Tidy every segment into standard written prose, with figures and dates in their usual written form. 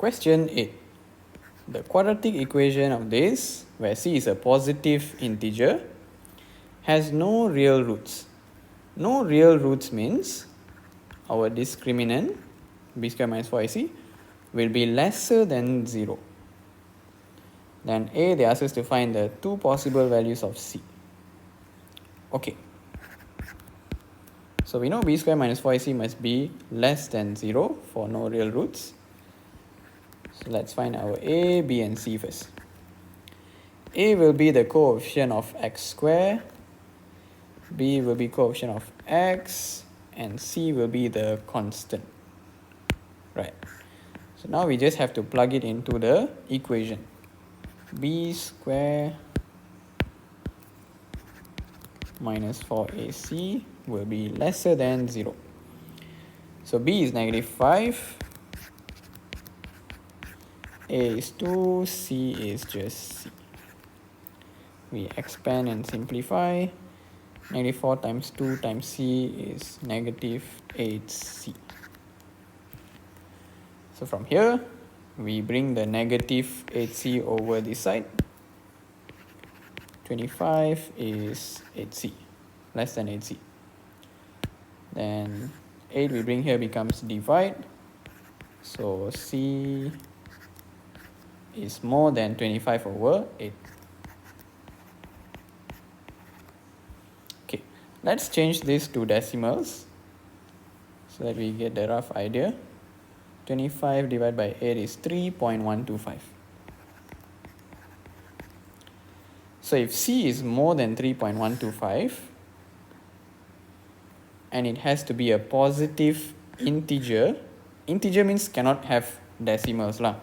Question 8. The quadratic equation of this, where c is a positive integer, has no real roots. No real roots means our discriminant, b square minus 4ac, will be lesser than 0. Then A, they ask us to find the two possible values of c. Okay. So we know b square minus 4ac must be less than 0 for no real roots. So let's find our a, b and c first. A will be the coefficient of x square, b will be coefficient of x, and c will be the constant. Right. So now we just have to plug it into the equation. B square minus 4ac will be lesser than 0. So b is -5, a is 2, c is just c. We expand and simplify. -4 times 2 times c is -8c. So from here, we bring the -8c over this side. 25 is 8c, less than 8c. Then 8 we bring here becomes divide. So c is more than 25 over 8. Okay, let's change this to decimals so that we get the rough idea. 25 divided by 8 is 3.125. So if c is more than 3.125 and it has to be a positive integer, integer means cannot have decimals lah.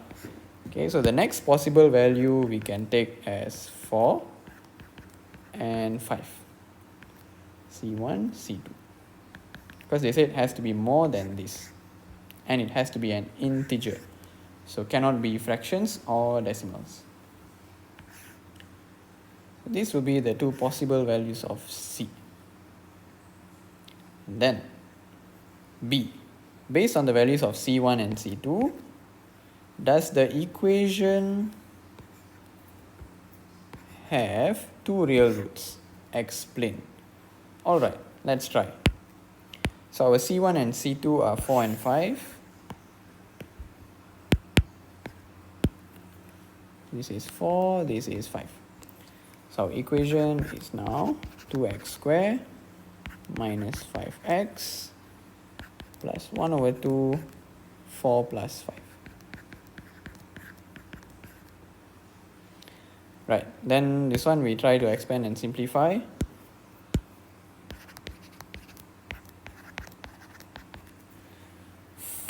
Okay, so the next possible value we can take as 4 and 5. C1, C2. Because they said it has to be more than this. And it has to be an integer. So cannot be fractions or decimals. These will be the two possible values of C. Then B. Based on the values of C1 and C2, does the equation have two real roots? Explain. Alright, let's try. So our C1 and C2 are 4 and 5. This is 4, this is 5. So our equation is now 2x squared minus 5x plus 1 over 2, 4 plus 5. Right, then this one we try to expand and simplify.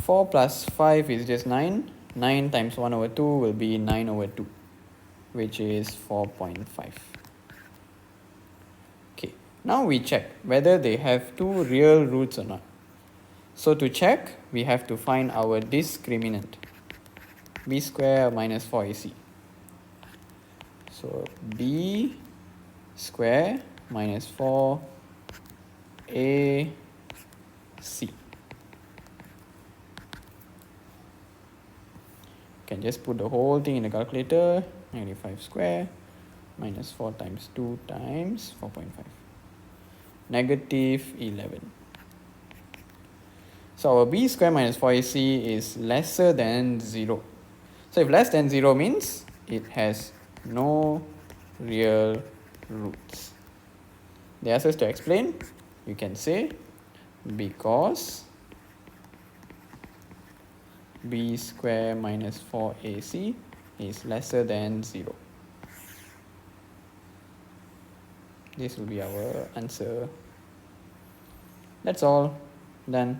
Four plus 5 is just 9. 9 times 1 over 2 will be 9 over 2, which is 4.5. Okay, now we check whether they have two real roots or not. So to check, we have to find our discriminant, b squared minus 4ac. So b squared minus 4ac. Can just put the whole thing in the calculator. 95 square minus 4 times 2 times 4.5. -11. So our b square minus 4ac is lesser than 0. So if less than 0 means it has no real roots. They ask us to explain. You can say because b square minus 4ac is lesser than 0. This will be our answer. That's all. Done.